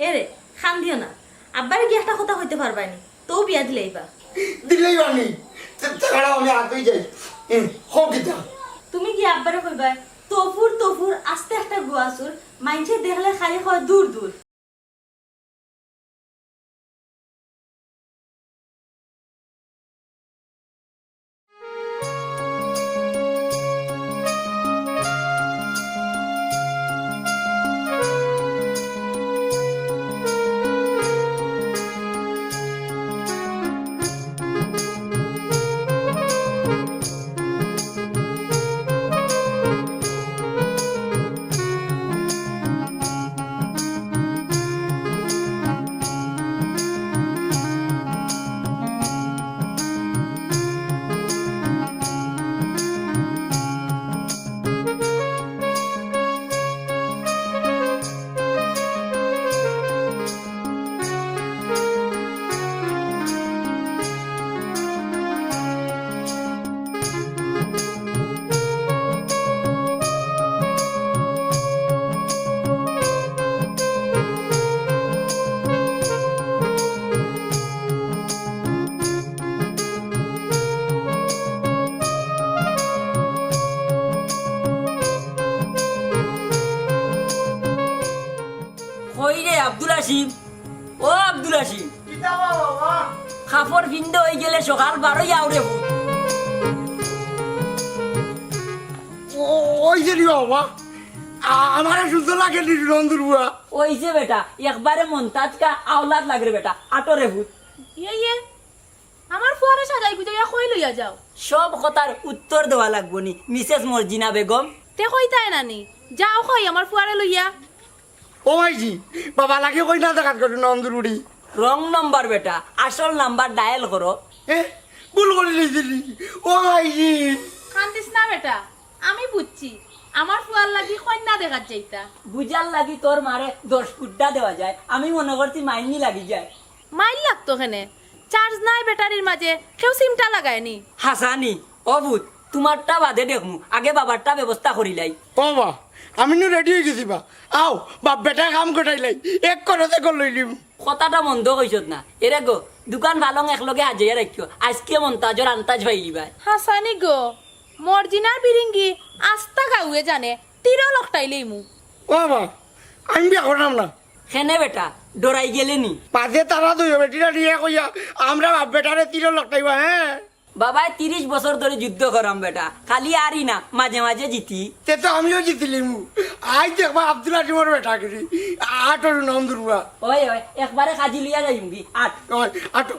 এরে খান দিও না, আব্বারে কি একটা কথা হইতে পারবানি, তো বিয়া দিলেইবা। দিলেই বানি তারা আমি আগেই যাই হোক কিতা তুমি কি আব্বারে কইবা তফুর তফুর আস্তে একটা গুয়াসুর মাইনছে দেখলে খালি হয় দূর দূর। কইরে আব্দুল আসিম, ও আব্দুল আসিম, কিতা বাবা খাফর ভিন্দ হয়ে গেলে সকাল 12ই আউরে ভূত। ওই যে বাবা আমার সুন্দর লাগে রন্দুর বুয়া ওই যে বেটা একবারে মন্তাজকা আওলাদ লাগরে বেটা আটরে ভূত। ইয়ে আমার ফুয়ারে সাজাই গুজাইয়া কই লইয়া যাও। সব কথার উত্তর দেওয়া লাগবো নি মিসেস মর্জিনা বেগম। তে কইতাই নানি যাও কই আমার ফুয়ারে লইয়া। ও মাইজি বাবা লাগে কই না দেখাত করে নন্দুর বুড়ি রং নম্বর বেটা, আসল নাম্বার ডায়াল করো। ভুল করে দিয়েছিলি ও মাইজি কান্দিস না বেটা, আমি বুঝছি আমার ফুয়ার লাগি কন্যা দেখাত যাইতা। বুঝার লাগি তোর মারে 10 ফুটটা দেওয়া যায়, আমি মনে করছি মাইনি লাগি যায়। মাইল লাগতো কেনে, চার্জ নাই ব্যাটারির মাঝে, কেউ সিমটা লাগায়নি। হাসানি ও ভূত, তোমারটা বাদে দেখমু, আগে বাবারটা ব্যবস্থা করিলাই। ও বা আমি নু রেডি হয়ে গেছি বা আও বাপ বেটা কাম কটাইলাই এক করতে কর লইলিম কথাটা মন্দ কইছত না। এরে গো দোকান ভালং একলগে হাজিয়া রাখিও, আজকে মন্তাজর আন্তাজ ভাইলি ভাই। হাসানি গো মর্জিনার বিরিঙ্গি আস্তা গাউয়ে জানে 13 লকটাইলেই মু। ও বা আমি বিয়া করলাম না হেনে বেটা ডরাই গেলে নি। পাশে তারা দুই বেটিরা নিয়ে কইয়া আমরা বাপ বেটারে 13 লটাইবা হ্যাঁ বাবাই 30 বছর ধরে যুদ্ধ করাম বেটা, খালি আরই না মাঝে মাঝে জিতি। তে তো আমিও জিতিলিম আই দেখবা আব্দুল আজিমর বেটা করি আটর নন্দুর বুয়া ওই ওই একবারে কাজি লইয়া যাইম কি আট। আটো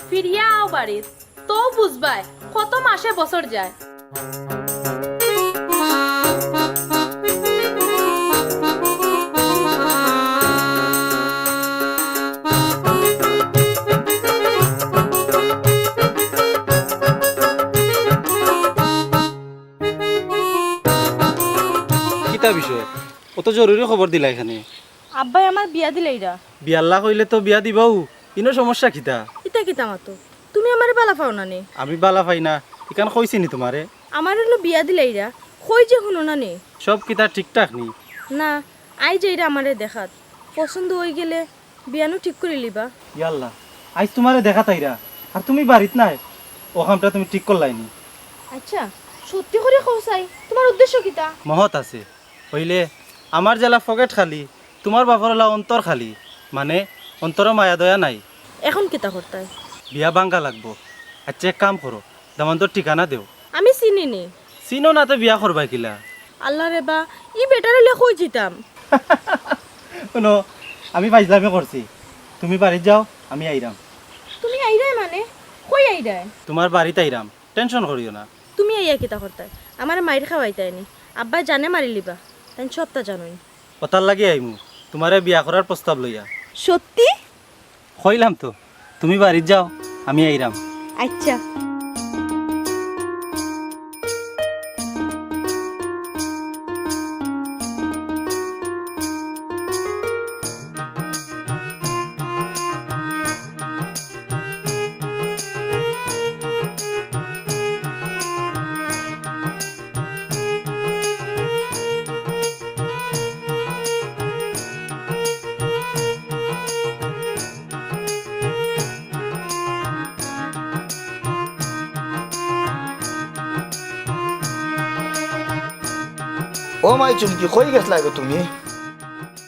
ফিরিয়া আও বাড়ির, তো বুঝবাই কত মাসে বছর যায়। কিতা বিষয় অত জরুরি খবর দিলা এখানে? আব্বাই আমার বিয়া দিলেইরা। বিয়াল্লা কইলে তো বিয়া দিবাও, ইনো সমস্যা কিতা? ইতা কিতা মাতো, তুমি আমারে বালা পাও না নে? আমি বালা পাই না, ইকান কইছি নি তোমারে? আমার হলো বিয়া দিলেইরা, কই যে শুনো না নে? সব কিতা ঠিকঠাক নি? না আই যাইরা আমারে দেখাত, পছন্দ হয়ে গেলে বিয়ানো ঠিক করে লিবা। ইয়াল্লা আজ তোমারে দেখা তাইরা, আর তুমি বাড়িত নাই, ও কামটা তুমি ঠিক করলাই নি। আচ্ছা সত্যি করে কওসাই, তোমার উদ্দেশ্য কিতা? মহৎ আছে হইলে আমার জেলা ফকেট খালি, তোমার বাপরলা অন্তর খালি, মানে অন্তর মায়া দয়া নাই। এখন কিতা করতাই? বিয়া ভাঙ্গা লাগবো। আচ্ছা এক কাম করো, দামান্তর ঠিকানা দেও। আমি চিনি নি। চিনো না তো বিয়া করবা কিলা? আল্লাহ রে বা, ই বেটারে লে কই জিতাম। শুনো আমি ফাইজলামি করছি, তুমি বাড়িত যাও আমি আইরাম। তুমি আইরাই মানে কই আইরাই? তোমার বাড়িতে আইরাম, টেনশন করিও না। তুমি আইয়া কিতা করতাই? আমার মাইর খাওয়াইতাইনি, আব্বা জানে মারি লিবা, তাই সবটা জানোই। কথার লাগি আইমু তোমারে বিয়া করার প্রস্তাব লইয়া। সত্যি? কইলাম তো, তুমি বাড়িত যাও আমি আইরাম। আচ্ছা। ও মাই চুমকি কই গেছলা গো তুমি?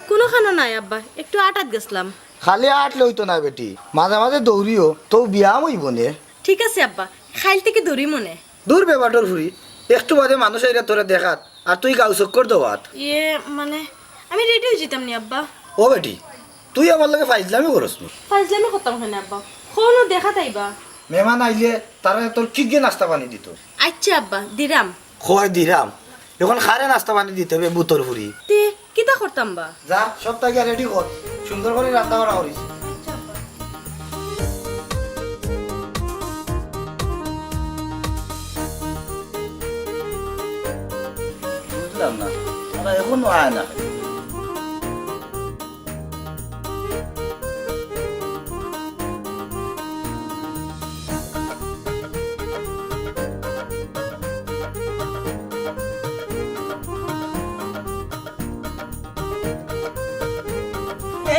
কোনো খানো নাই আব্বা, একটু আটাত গেছিলাম। খালি আট লইতো না বেটি, মাঝে মাঝে দৌড়িও, তো বিয়া হইব নে। ঠিক আছে আব্বা, খাইল থেকে দৌড়ি মনে। দূর বেবাটর ফুরি, একটু বাদে মানুষ এরা তোরা দেখাত আর তুই গাও চক্কর দেওয়াত। ইয়ে মানে আমি রেডি হয়ে যেতাম নি আব্বা। ও বেটি, তুই আমার লগে ফাইজলামি করস নি? ফাজলামি করতাম হয় না আব্বা, কোনো দেখা তাইবা। মেহমান আইলে তারা তোর কি গিয়ে নাস্তা পানি দিত? আচ্ছা আব্বা, দিরাম। খোয়াই দিরাম, এখন খারে নাস্তা পানি দিতে হবে বুতর ফুরি। তে কিতা করতাম বা? যা সব তাকে রেডি কর, সুন্দর করে রান্না করা করিস। বুঝলাম না, তারা এখনো আয় না।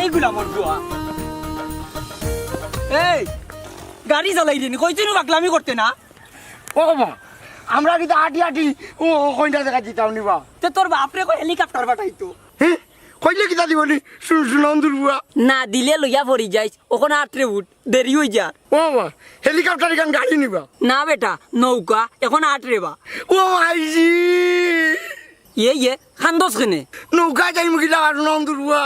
এইগুলা মোর বুয়া। এই গাড়ি চালাই দিন, কইছিনু পাগলামি করতে না। ও বাবা, আমরা কিন্তু আটি আটি ও কইটা দেখা দিতাম নিবা। তে তোর বাপরে কই হেলিকপ্টার পাঠাইতো। হ্যাঁ, কইলে কিতা দিবনি সুনন্দুর বুয়া? না দিলে লইয়া পড়ি যাইস, ওখানে আটরে উঠ, দেরি হয়ে যা। ও বাবা, হেলিকপ্টার এখান গাড়ি নিবা? না বেটা, নৌকা এখন আটরে বা। ও আইজি ইয়ে খান্দস খেনে। নৌকা যাই মুখিলা সুনন্দুর বুয়া,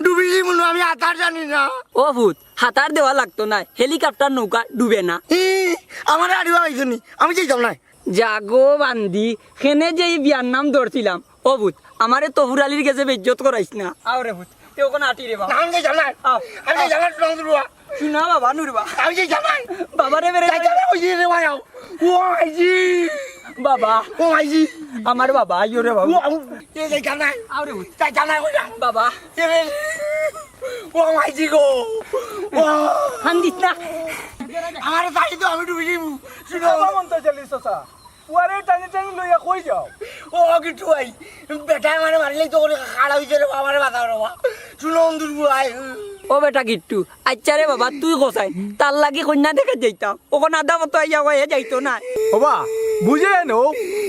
ডুবি যাই মনে আমি আতার জানি না। ও ভূত, হাতার দেওয়া লাগতো না, হেলিকপ্টার নৌকা ডুবে না। আমার আড়িবা আইজনি, আমি যাইতাম না। জাগো বান্দি খেনে যে বিয়ার নাম ধরছিলাম। ও ভূত, আমারে তহুর আলীর কাছে বেজ্জত করাইস না। আরে ভূত, তে ওখানে আটি রে বাবা। আমি যাইতাম না, আমি যাইতাম না সুনন্দুর বুয়া। শুনা বাবা নুরবা, আমি যাইতাম না, বাবারে বেড়ে যাইতাম না ওই যে রে ভাইও। ও আইজি বাবা, ও আইজি আমার বাবা আইও রে বাবা। ও এ যাইতাম না, আরে ভূত যাইতাম না কইলাম। বাবা, ও আইজি গো, ও হান্দিস না। আমার তাই তো আমি ডুবি যাইব। শুনো মন্তা চালিস চাচা, পুয়ারে টানি টানি লইয়া কই যাও? ও কিছু ভাই, বেটা মানে মারলেই তো খাড়া হয়েছে রে আমার বাধা রবা। শুনো অন্দুর বুয়াই। ও বেটা গিট্টু, আচ্ছা রে বাবা তুই কোথায়? তার লাগি কন্যা দেখে যাইতাম, ওখানে আদা মতো আইয়া হয়ে যাইতো না। বাবা বুঝে নো,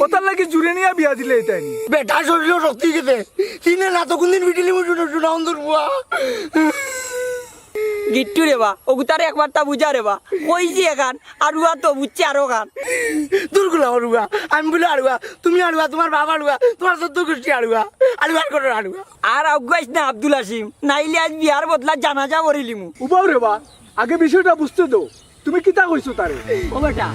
ওটার লাগি জুড়ে নিয়ে বিয়া দিলে এটাই নি। বেটা শরীরও রক্তি গেছে, তিনে না তো কোনদিন বিটিলি মুঠো শুনো অন্দুর বুয়া। গিট্টু রে বা, ওগুতারে একবার তা বুঝা রে বা, কইছি এখান আরুয়া তো বুঝছে আরো গান। দুর্গুলা আড়ুয়া, আমি বলে আড়ুয়া, তুমি আড়ুয়া, তোমার বাবা আড়ুয়া, তোমার চোদ্দ গোষ্ঠী আড়ুয়া, আড়ুয়া করে আড়ুয়া। আর আগুয়াইস না আব্দুল হাসিম, নাইলে আজ বিয়ার বদলা জানাজা করিলিমু। উবাও রে বা, আগে বিষয়টা বুঝতে দো, তুমি কিতা কইছো তারে? ও বেটা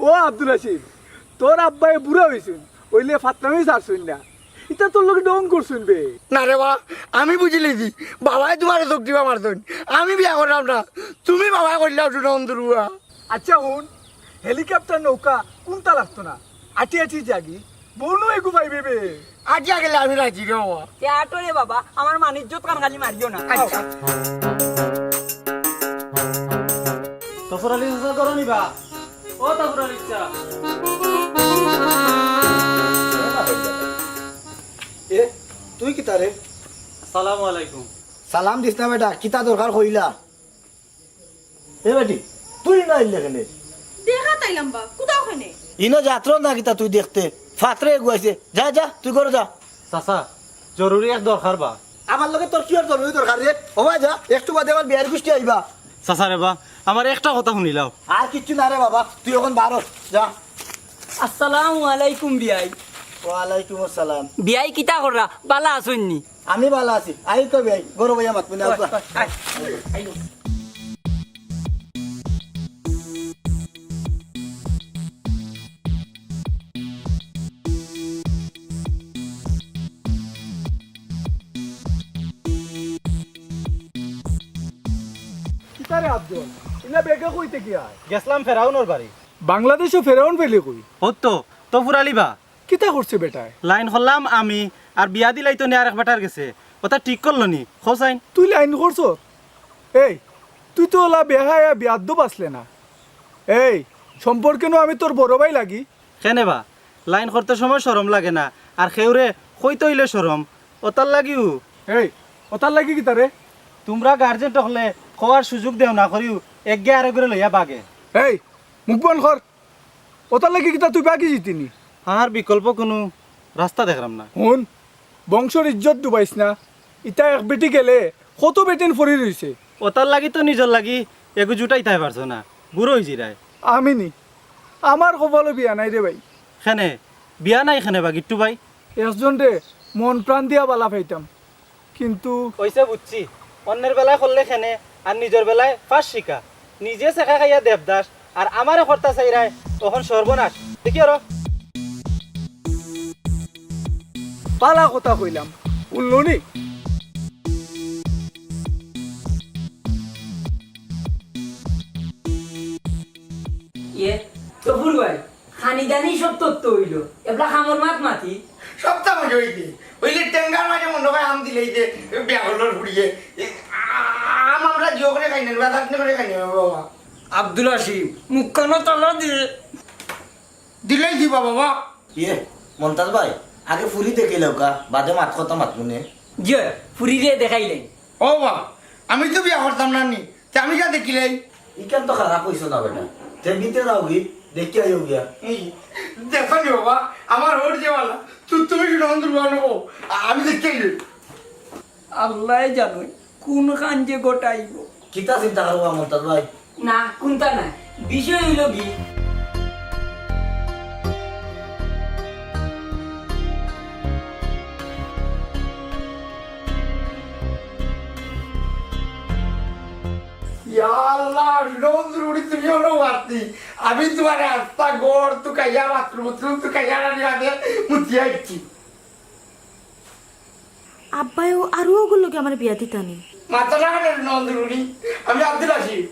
ও আব্দুল হাসিম, তোর আব্বাই বুড়া হয়েছুন, ওইলে ফাতরামি ছাড়ছুন না, এটা তোর লোক ডং করছুন বে। না রে বা, আমি বুঝি লেছি, বাবাই তোমার চোখ দিবা মারতন, আমি বিয়া করলাম না, তুমি বাবা করলাম শুনো অন্দুর বুয়া। আচ্ছা হুন, হেলিকপ্টার নৌকা কোনটা লাগতো না, আটি আটি জাগি বলু এগু পাইবে বে। আজ গেলে আমি রাজি রে বাবা। তে আটো রে বাবা, আমার মানিজ্জত কান খালি মারিও না। আচ্ছা তফর আলী চাচা করো নিবা? ও তফর আলী চাচা, এ তুই কিতা রে? আসসালামু আলাইকুম। সালাম দিস না বেটা, কিতা দরকার কইলা? এ বেটি তুই না আইলে কেনে? দেখা তাইলাম বা, কোথাও ওখানে? ইনো যাত্রা না কিতা তুই দেখতে ফাতরে গুয়াইছে, যা যা তুই করে যা। চাচা জরুরি এক দরকার বা। আমার লগে তোর কি আর জরুরি দরকার রে? ও ভাই যা, একটু বাদে আমার বিয়ার গোষ্ঠী আইবা। চাচা রে বা, আমার একটা কথা শুনিলাও। আর কিচ্ছু না রে বাবা, তুই এখন বারো যা। আসসালামু আলাইকুম বিয়াই। ওয়ালাইকুম আসসালাম। বিয়াই কিতা কররা, বালা আসুননি? আমি ভালো আছি, আই তো ভাই গরু ভাইয়া মাত মিনা। কিতারে আব্দুল, ইলা বেগে কইতে কি আয়? গেছলাম ফেরাউনের বাড়ি। বাংলাদেশে ফেরাউন পেলে কই? হতো তো ফুরালি বা কিতা করছে বেটায়? লাইন হলাম আমি আর বিয়া দিলাই তো নিয়ে আর এক বেটার গেছে, ওটা ঠিক করলো নি খোসাইন। তুই লাইন করছ? এই তুই তো ওলা বেহায়া বিয়াদ্দ বাসলে না। এই সম্পর্কে নো আমি তোর বড় ভাই লাগি, কেনে বা লাইন করতে সময় সরম লাগে না আর খেউরে কইতে হইলে সরম ওতার লাগিও এই ওতার লাগি কি তারে তোমরা গার্জেন হলে খাওয়ার সুযোগ দেও না করিও একগে আরে করে লইয়া বাগে এই মুখ বন্ধ কর ওতার লাগি কি তা তুই বাকি জিতিনি আর বিকল্প কোনো রাস্তা দেখলাম না শুন বংশর ইজ্জত ডুবাইস না ইটা এক বেটি গেলে কত বেটিন ফরি রইছে ওতার লাগি তো নিজর লাগি এগু জুটাই তাই পারছো না বুড়ো হয়ে জিরায় আমি নি আমার কপালে বিয়া নাই রে ভাই খেনে বিয়া নাই খেনে বা গিট্টু ভাই একজন রে মন প্রাণ দিয়া বালা পাইতাম কিন্তু কইছে বুঝছি অন্যের বেলায় করলে খেনে আর নিজের বেলায় ফাঁস শিকা নিজে শেখা খাইয়া দেবদাস আর আমারে কর্তা চাইরায় তখন সর্বনাশ দেখি আর পালা কথা কইলাম শুনলো নি ইয়ে তবুর ভাই খানি জানি সব তত্ত্ব হইল এবলা খামর মাত মাতি সপ্তাহ মাঝে হইতে ওইলে টেঙ্গার মাঝে মনে হয় আম দিলে যে বিয়া হলো ফুড়িয়ে আম আমরা জিও করে খাই না থাকতে করে খাই না বাবা আব্দুল আসিফ মুখখানো তলা দিয়ে দিলেই দিবা বাবা ইয়ে মন্তাজ ভাই আগে ফুরি দেখে লৌকা বাদে মাত কথা মাতলুনে যে ফুরিরে দেখাইলেন ও বাবা আমি তো বিয়া করতাম না নি তা আমি যা দেখিলাই ইকান তো খারাপ হইছো না বেটা তে বিতে যাও গি দেখি আইও গিয়া দেখো নি বাবা আমার ওর যেওয়ালা তুমি সুন্দর বানাবো আমি দেখি আল্লাহ জানোই কোন খান যে গোটাইব কিতা চিন্তা করবা মন্তাজ ভাই না কোনটা না বিষয় হইল কি আল্লাহ সুন্দর তুমি হলো বাড়তি আমি তোমার রাস্তা গড় তু কাইয়া বাথরুম তু কাইয়া রানি মুতিয়া ইচ্ছি আব্বাইও আরো ওগুলোকে আমার বিয়া দিতানি মাথা লাগানো নন্দরুনি আমি আব্দুল আসিফ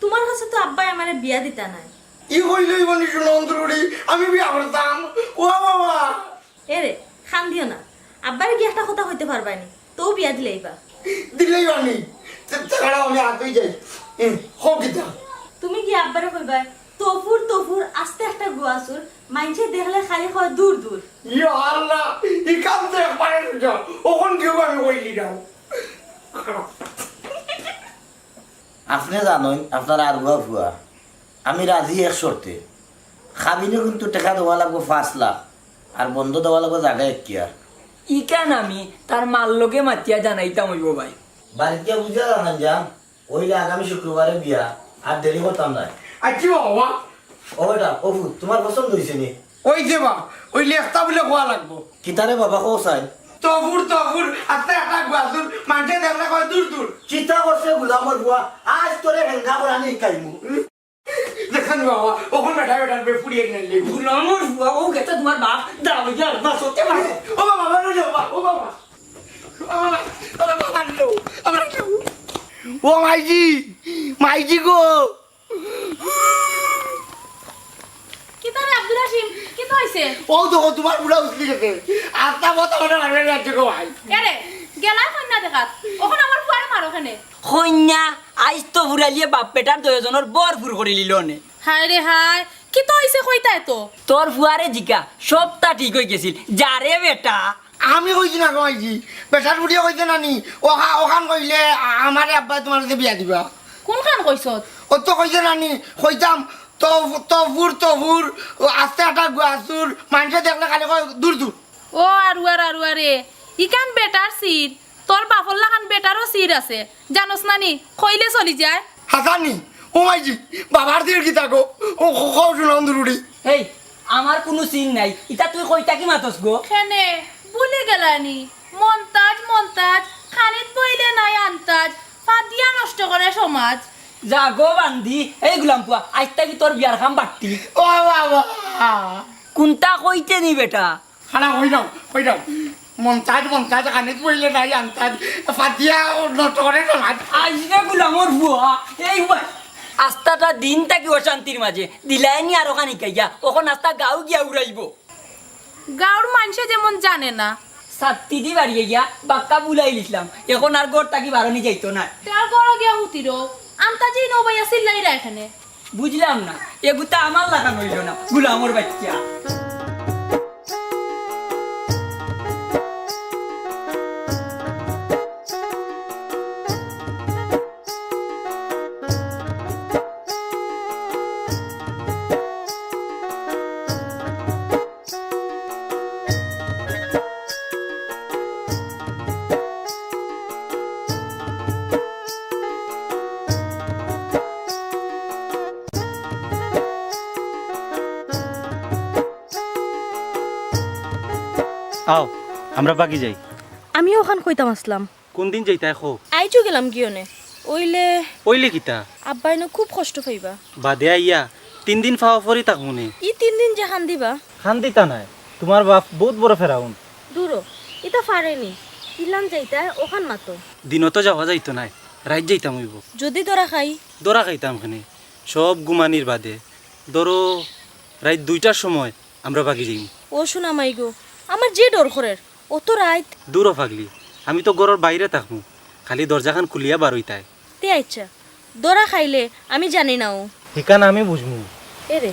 তোমার কাছে তো আব্বাই আমার বিয়া দিতা নাই ই হইলই বনি নন্দরুনি আমি বিয়া করতাম ও বাবা এরে খান দিও না আব্বার কি একটা কথা হইতে পারবানি তো বিয়া দিলেই বা দিলেই বানি তাছাড়া আমি হাতই যাই হোক কিতা তুমি কি আব্বারে কইবা তফুর তফুর আস্তে একটা গুয়াসুর মাইনছে দেখলে খালি হয় দূর দূর ইয়া আল্লাহ ই কাম তো একবারে যাও ওখান কেউ আমি কইলি যাও আপনি জানেন আপনার আর গুয়া ফুয়া আমি রাজি এক শর্তে খাবিনে কিন্তু টাকা দেওয়া লাগবো 5 লাখ আর বন্ধ দেওয়া লাগবো জায়গা একিয়ার ইকান আমি তার মাল লোকে মাতিয়া জানাইতাম হইব ভাই বাড়িতে বুঝা জানান যান ওইলে আগামী শুক্রবারে বিয়া আর দেরি করতাম না আচ্ছা বাবা ও বেটা অপু তোমার পছন্দ হয়েছে নি ওই যে বা ওই লেখতা বলে খোয়া লাগবো কিতারে বাবা কো চাই তফুর তফুর আস্তে একটা গুয়াসুর মানছে দেখলে কয় দূর দূর চিন্তা করছে গুলামর বুয়া আজ তোরে হেঙ্গা করা নেই কাইমু দেখেন বাবা ওখান বেটা বেটার বেপুড়িয়ে নিলে গুলামর বুয়া ও গেছে তোমার বাপ দাও যার বাসতে মারো ও বাবা বাবা রে বাবা ও বাবা ও মাইজি মাইজি গো কি তারে আব্দুল হাসিম কি তো হইছে ও তো তোমার বুড়া উঠলি গেছে আস্তা মতো ওটা মারবে যাচ্ছে গো ভাই এরে গেলাই কন্যা দেখাত ওখানে আমার ফুয়ারে মারো খানে কন্যা আইস তো ফুরালিয়ে বাপ পেটার দুজনের বর ফুর করে লিল নে হায় রে হায় কি তো হইছে কইতাই তো তোর ফুয়ারে জিকা সবটা ঠিক হয়ে গেছিল যারে বেটা আমি কইছি না কইছি বেটার বুড়িয়ে কইছে নানি ওখান কইলে আমারে আব্বা তোমার সাথে বিয়া দিবা কোনখান কইছত ও তো কইছে নানি কইতাম তফুর তফুর আস্তে একটা গুয়াসুর মানুষে দেখলে খালি কয় দূর দূর ও আরু আরে ইকান বেটার সির তোর বাপর লাগান বেটারও সির আছে জানোস নানি কইলে চলি যায় হাসানি ও মাইজি বাবার দিয়ে কি থাকো ও খাও শুনন্দুরুড়ি এই আমার কোনো সিন নাই ইতা তুই কইতা কি মাতস গো খেনে ভুলে গেলানি মন্তাজ মন্তাজ খানিত বইলে নাই আন্তাজ ফাদিয়া নষ্ট করে সমাজ যা গো বান্ধি এই গুলাম পুয়া আজটা কি তোর বিয়ার খাম বাট্টি ও বাবা কোনটা কইতে নি বেটা খানা হই যাও মন্তাজ খানিত বইলে নাই আন্তাজ ফাতিয়া নষ্ট করে সমাজ আজকে গুলামর বুয়া এই ভাই আস্তাটা দিন থাকি অশান্তির মাঝে দিলাইনি আর ওখানে কাইয়া ওখান আস্তা গাও গিয়া উড়াইব গাঁর মানুষে যেমন জানে না সাত্তি দি বাড়িয়ে গিয়া বাক্কা বুলাই লিখলাম এখন আর গোর তাকি বারণি যাইতো না তার গড় গিয়া হুতিরো আন্তাজি নবাইয়া সিল্লাই রা এখানে বুঝলাম না এগুতা আমার লাগান হইল না গুলামর বাচ্চা আও আমরা বাকি যাই। আমি ওখান কইতাম আসলাম কোন দিন যাইতা খো? আইজো গেলাম গিয়নে ওইলে ওইলে কিতা আব্বাই না খুব কষ্ট পাইবা বাদে আইয়া 3 দিন ফাওয়া ফরি থাকুনে। ই 3 দিন যে খান দিবা খান দিতা নাই, তোমার বাপ বহুত বড় ফেরাউন। দূরো ইতা ফারেনি ইলাম যাইতা ওখান মাতো দিনতো যাওয়া যাইতো নাই, রাত যাইতাম হইব। যদি তোরা খাই দরা খাইতাম খানে সব গুমানির বাদে ধরো রাত 2টার সময় আমরা বাকি যাই। ও শোনা মাই গো আমার যে ডর করের ও তো রাইত দূরও ফাগলি, আমি তো ঘরের বাইরে থাকবো, খালি দরজাখান খুলিয়া বার হইতাই। তে আচ্ছা দরা খাইলে আমি জানি না ও ঠিকানা আমি বুঝমু। এরে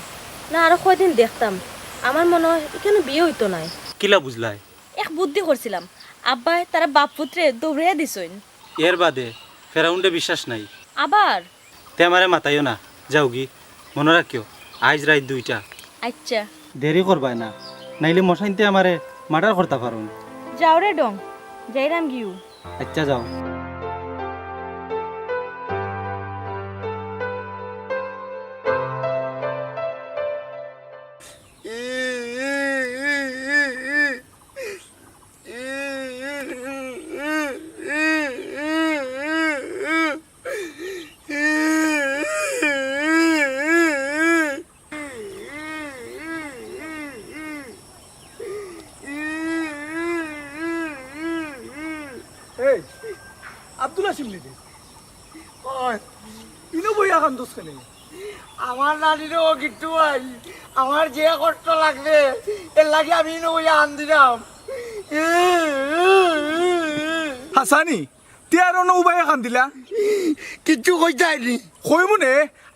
না আরো কয়দিন দেখতাম আমার মনে হয় এখানে বিয়ে হইতো নাই। কিলা বুঝলাই? এক বুদ্ধি করছিলাম আব্বাই তারা বাপ পুত্রে দৌড়িয়া দিছইন এর বাদে ফেরাউন্ডে বিশ্বাস নাই। আবার তে আমারে মাতাইও না, যাও গি মনে রাখিও আজ রাত 2টা। আচ্ছা দেরি করবাই না, নাইলে মশাইনতে আমারে মার্ডার করতে পারুন। যাও রে ডং যাইরাম গিউ আচ্ছা যাও। এই আব্দুল হাসিম নেবে ইনো বইয়া খান দোষ কেন আমার নানিরও কিট্টু ভাই, আমার যে কষ্ট লাগবে এর লাগে আমি নইয়া আন দিলাম। হাসানি তে আর অন্য উবাইয়া খান দিলা কিচ্ছু কই যায়নি। কই মনে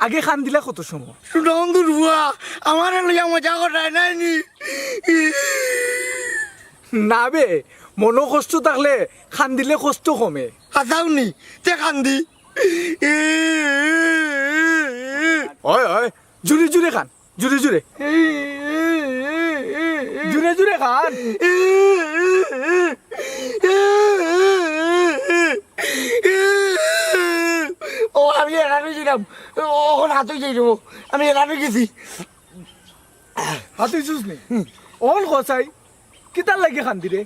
আগে খান দিলা কত সময় শুনন দুর্বা আমার লইয়া মজা করায় নাইনি। না বে মনো কষ্ট থাকলে খান দিলে কষ্ট কমে হাসাওনি তে কান্দি। হয় হয় জুড়ে জুড়ে খান জুড়ে জুড়ে জুড়ে জুড়ে খান ও আমি এরানো ছিলাম, ওখানে হাতই যাই দেবো, আমি এরানো গেছি। হাতুই চুস নে অল খসাই কিতার লাগে খান দিরে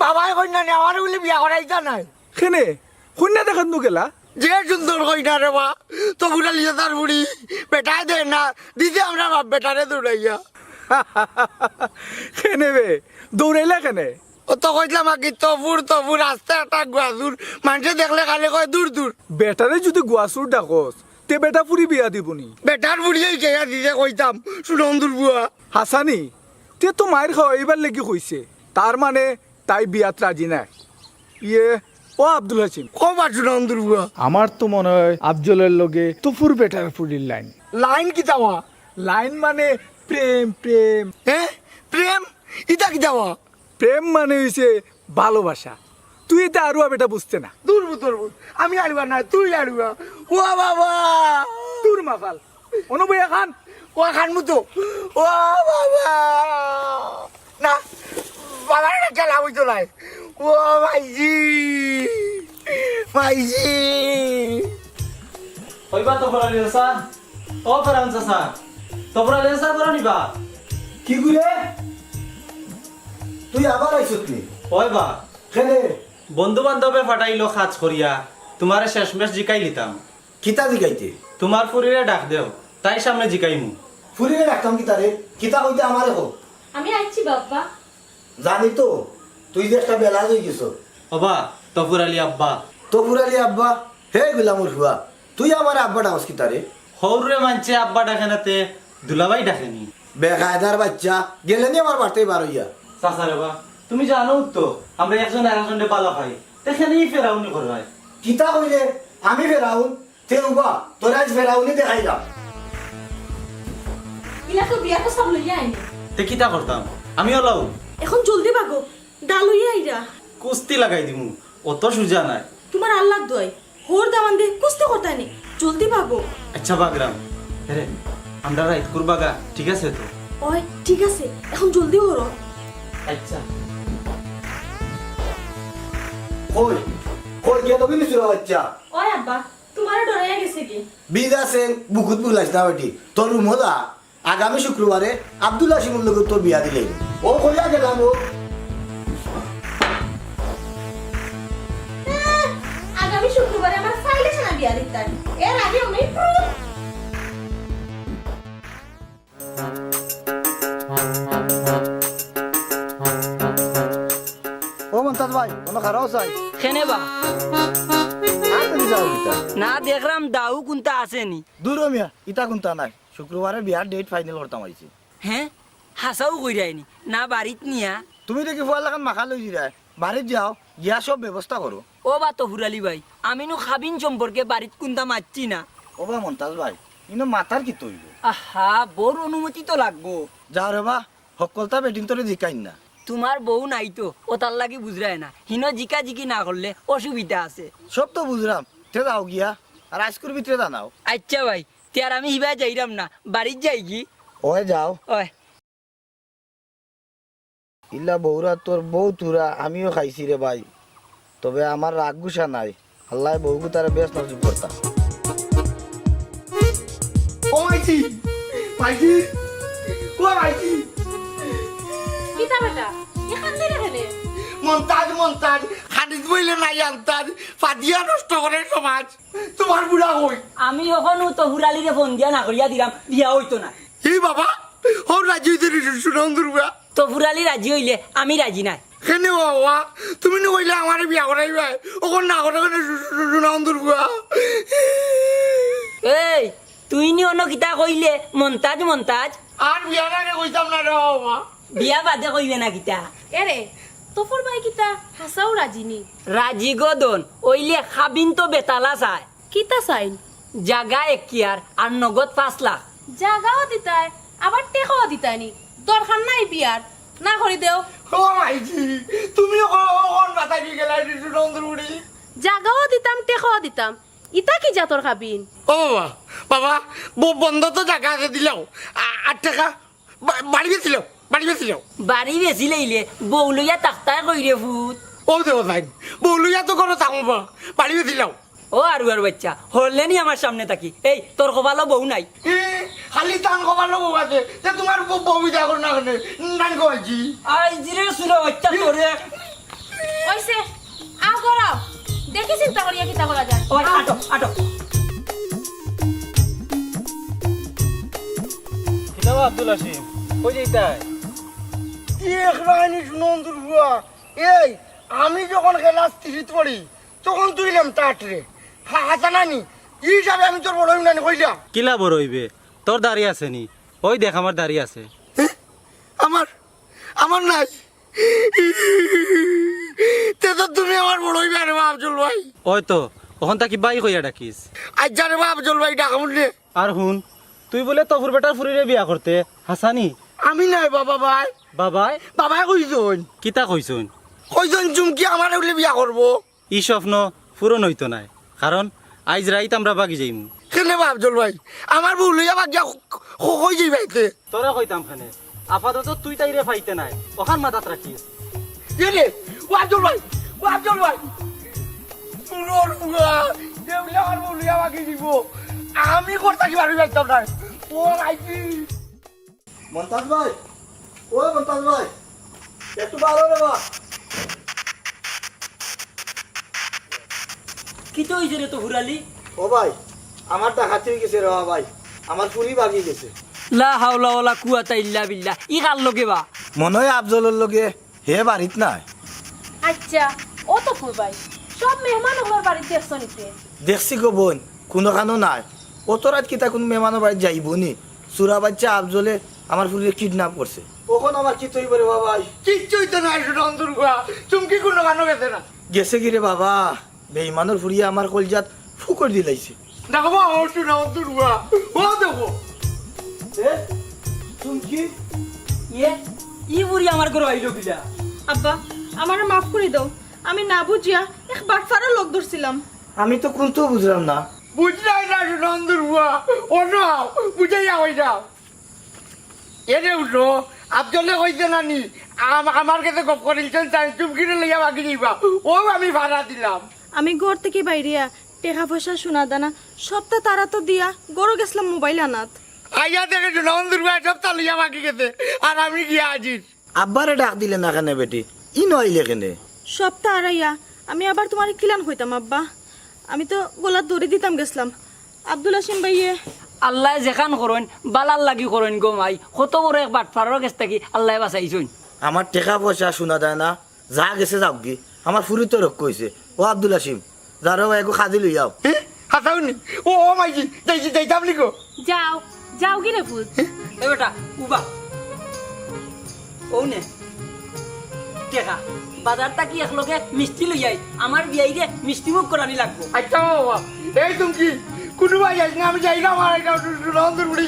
বাবাই কন্যা নে আমার বলে বিয়া করাই নাই। খেনে কন্যা দেখান তো গেলা যে সুন্দর কইনা রে বা তো বুড়া লিয়ে তার বুড়ি বেটায় দে না দিতে আমরা বাপ বেটারে দৌড়াইয়া। খেনে বে দৌড়াইলা কেনে ও তো কইলাম আগে তবুর আস্তে একটা গুয়াজুর মানুষে দেখলে খালি কয় দূর দূর। বেটারে যদি গুয়াসুর ডাকস তে বেটা পুরি বিয়া দিবনি বেটার বুড়িয়ে কেয়া দিতে কইতাম শুনন দূর বুয়া। হাসানি তে তো মায়ের খাওয়া এইবার লেগে কইছে তার মানে তাই বিয়াত রাজি নাই ইয়ে ও আব্দুল হাসিম কবার শুনন দূর বুয়া। আমার তো মনে হয় আফজলের লগে তুফুর বেটার পুরির লাইন লাইন কি যাওয়া? লাইন মানে প্রেম প্রেম হ্যাঁ প্রেম ইটা কি যাওয়া? প্রেম মানে হইছে ভালোবাসা তুই এটা আরুয়া বেটা বুঝতে না দূর আমি আড়ুয়া না তুই আড়ুয়া। ও বাবা তোর মাফাল অনুবয়া খান ও খান মুতো ও বাবা না বাবার একটা খেলা হইতো নাই। ও ভাইজি ভাইজি হইবা তো ফরালি চাচা, ও ফেরাউন চাচা তো ফরালি চাচা করে নিবা। কি গুলে তুই আবার আইছত নি হইবা খেলে বন্ধু বান্ধবে ফাটাইলো খাজ করিয়া তোমারে শেষমেশ জিকাই লিতাম। কিতা দিগাইতে তোমার ফুরিরে ডাক দেও, তাই সামনে জিকাইমু। ফুরিয়ে রাখতাম কিতারে কিতা কইতে আমারে হোক আমি আইছি বাবা জানি তো তুই যে একটা বেলা হয়ে গেছ হবা তফুর আলী আব্বা তো ফুরালি আব্বা হে গুলামুর হুয়া তুই আমার আব্বা ডাকস কিতারে হৌরে মানছে আব্বা ডাকে নাতে দুলাভাই ডাকেনি। বেকায়দার বাচ্চা গেলেনি আমার বাড়তেই বার হইয়া চাচা রে বা তুমি জানো তো আমরা একজন আরেকজনে পালা খাই, এখানেই ফেরাউনি করবাই। কিতা কইলে আমি ফেরাউন তে উবা তোর আজ ফেরাউনি দেখাইলাম ইলাকে বিয়া প্রস্তাব লইয়া আইনি তে কিতা করতাম আমি ওলাও এখন জলদি ভাগো দা লইয়া আইরা কুস্তি লাগাই দিমু অত সুজা নাই তোমার আল্লাহ দয় হোর দামান দে কুস্তি করতানি জলদি ভাগো আচ্ছা বাগরাম রে আমরা রাইট করবাগা ঠিক আছে তো ওই ঠিক আছে এখন জলদি হরো আচ্ছা কই কই গিয়ে তবে নিচুরা বাচ্চা ওই আব্বা তোমার ডরাইয়া গেছে কি বিদ আছে বুকুত বুলাইছ না বেটি তোর রুমো দা আগামী শুক্রবারে আব্দুল হাসিমুর লগে তোর বিয়া দিলে ও কইয়া গেলাম ও আগামী শুক্রবারে আমার ফাইলে ছানা বিয়া দিতাম এর আগে আমি ও মন্তাজ ভাই কোনো খারাপ চাই খেনে বা আর তুমি যাও কিতা না দেখলাম দাউ কোনটা আসেনি দূর মিয়া ইতা কোনটা নাই শুক্রবারে বিয়ার ডেট ফাইনাল করতাম আইছি হ্যাঁ হাসাও কইরাইনি না বাড়িত নিয়া তুমি দেখি ফুয়ার লাগান মাখা লই দিরা বাড়িত যাও গিয়া সব ব্যবস্থা করো ও বা তহুরালি ভাই আমিনো খাবিন সম্পর্কে বাড়িত কোনটা মারছি না ও বা মন্তাজ ভাই ইনো মাথার কি তৈব আহা বড় অনুমতি তো লাগবো যাও রে বা সকলতা বেটিং তোরে জিকাইন না তোমার বউ নাই তো ও তার লাগি বুঝরায় না হিনো জিকা জিকি না করলে অসুবিধা আছে সব তো বুঝলাম তে যাও গিয়া আর আজকের ভিতরে জানাও আচ্ছা ভাই তিয়ার আমি হিবা যাইরাম না বাড়িত যাই কি ওই যাও ওই ইল্লা বউরা তোর বউ তুরা আমিও খাইছি রে ভাই তবে আমার রাগ গুসা নাই আল্লাহ বউকে তারা বেশ নজর করতাম ও মাইছি মাইছি ও মাইছি কিতা বেটা এখান থেকে হেলে মন্তাজ হাদিস বইলে নাই আনতাজ ফাদিয়া নষ্ট করে সমাজ তোমার বুড়া হই আমি ওখানে তহুরালিরে ফোন দিয়া না করিয়া দিলাম বিয়া হইতো না ই বাবা ও রাজি হইতে সুনন্দর বুড়া তহুরালি রাজি হইলে আমি রাজি নাই কেনে বাবা তুমি নি কইলে আমার বিয়া করাইবা ওখন না করে সুনন্দর বুড়া এই তুই নি অন্য কিতা কইলে মন্তাজ মন্তাজ আর বিয়ার আগে কইতাম না রে বাবা বিয়া বাদে কইবে না কিতা এরে তোফর ভাই কিতা হাসাও রাজিনি রাজি গদন ওইলে খাবিন তো বেতালা চায় কিতা চাইন জাগা একিয়ার আর নগদ 5 লাখ জাগাও দিতায় আবার টেকাও দিতানি দরকার নাই বিয়ার না করি দেও ও মাইছি তুমি ওখন বাতাই দি গেলাই সুনন্দর বুড়ি জাগাও দিতাম টেকাও দিতাম ইতা কি জাতর খাবিন ও বাবা বন্ধ তো জায়গা আছে দিলাও 8 টাকা বাড়ি গেছিল বাড়ি বেশি লইলে বউ লইয়া তাক্তায় কইরে ফুট ও দেব তাই বলুয়া তো করো তামবা বাড়ি গেছিলাম ও আর বাচ্চা হরলে নি আমার সামনে থাকি এই তোর কপালো বউ নাই খালি টান কবার লোক আছে যে তোমার বউবিদা করো না কেন নান কইছি আই জিরে সুরে বাচ্চা তোরে ওইসে আও করাও দেখি চিন্তা করিয়া কিতা করা যায় ওই আটো আটো কিতা আব্দুল হাসিম কই যাইতাই এক রাইনি সুনন্দর বুয়া এই আমি যখন ক্লাস 3 পড়ি তখন তুইলাম তাটরে হাসানানি এই হিসাবে আমি তোর বড় নানি কইলা কিলা বড় হইবে তোর দাড়ি আছে নি ওই দেখ আমার দাড়ি আছে আমার নাই তে তো তুমি আমার বড় হইবে রে আফজল ভাই ওই তো ওখান তাকি বাই কইয়া ডাকিস আজ জানে আফজল ভাই ডাকামুন রে আর হুন তুই বলে তফুর বেটার ফুরিরে বিয়া করতে হাসানি আমি নাই বাবা ভাই বাবাই বাবাই কইছন কিতা কইছুন কইছন চুমকি আমার উঠলে বিয়া করবো ই স্বপ্ন পূরণ হইতো নাই কারণ আইজ রাইত আমরা বাগি যাইমু কেনে আফজল ভাই আমার বউ লইয়া বাগিয়া কই যাইবাইতে তোরা কইতাম খানে আপাতত তুই তাইরে ফাইতে নাই ওখান মাথাত রাখিস রে ও আফজল ভাই পুরোর বুয়া দেউলা আমার বউ লইয়া বাগি দিব আমি করতে কি পারবি বাইতাম না ও মাইজি মন্তাজ ভাই ও মন্তাজ ভাই একটু ভালো রে বা কি তো হইছে রে তহুরালি ও ভাই আমার ডাকাতি হয়ে গেছে রে ভাই আমার পুরি ভাগি গেছে লা হাওলা ওয়ালা কুওয়াতা ইল্লা বিল্লাহ ই কার লগে বা মনে হয় আফজলের লগে হে বাড়িত নাই আচ্ছা ও তোফর ভাই সব মেহমান ওর বাড়িতে আসছো নিতে দেখছি গো বোন কোনো খানো নাই ও তো রাত কিতা কোন মেহমানের বাড়ি যাইব নি সুরা বাচ্চা আফজলে আমার পুরিয়ে কিডন্যাপ করছে ওখন আমার কি তৈব রে বাবা কিচ্ছুই তো নাই সুনন্দর বুয়া চুমকি কোনো গানো গেছে না গেছে কি রে বাবা বেইমানের ফুরিয়ে আমার কলজাত ফুকর দিলাইছে দেখো ও সুনন্দর বুয়া ও দেখো চুমকি ই বুড়ি আমার ঘরে আইলো কিলা আব্বা আমার মাফ করে দাও, আমি না বুঝিয়া এক বাটফারা লোক ধরছিলাম। আমি তো কোনটা বুঝলাম না। বুঝলাই না নন্দুর বুয়া, ও নাও বুঝাইয়া হয়ে যাও। এনে উঠো, আব্দুল্লে কইছে নানি আমার কাছে গপ করেছেন, চুমকিরে লইয়া বাকি যাইবা, ও আমি ভাড়া দিলাম। আমি ঘর থেকে বাইরিয়া টেকা পয়সা সোনা দানা সবটা তারা তো দিয়া গরো গেছিলাম মোবাইল আনাত। আইয়া দেখে নন্দুর বুয়া সবটা লইয়া বাকি গেছে, আর আমি গিয়া আজির। আব্বারে ডাক দিলে না কেন বেটি? ই নইলে কেনে? সবটা আড়াইয়া আমি আবার তোমার কিলান হইতাম আব্বা, আমি তো গোলার দড়ি দিতাম গেছিলাম। আব্দুল হাসিম ভাইয়ে আল্লাহ যেখান করেন বালার লাগি করেন গো মাই, কত বড় এক বাটফারের কাছ থেকে আল্লাহ বাঁচাইছেন। আমার টাকা পয়সা শোনা দেয় না, যা গেছে যাও গি। আমার ফুরি তো রক্ষ হয়েছে। ও আব্দুল হাসিম, যারো একো খাদি লই যাও। হাসাউনি ও মাইজি যাইছি যাইতাম লিখো। যাও যাও কি রে ফুট এ বেটা উবা ও নে টেকা বাজারটা কি একলগে মিষ্টি লই যাই, আমার বিয়াইরে মিষ্টি মুখ করানি লাগবো। আচ্ছা বাবা, এই তুমি কোনোবাই যাইস না, আমি যাই না আমার নন্দুর বুড়ি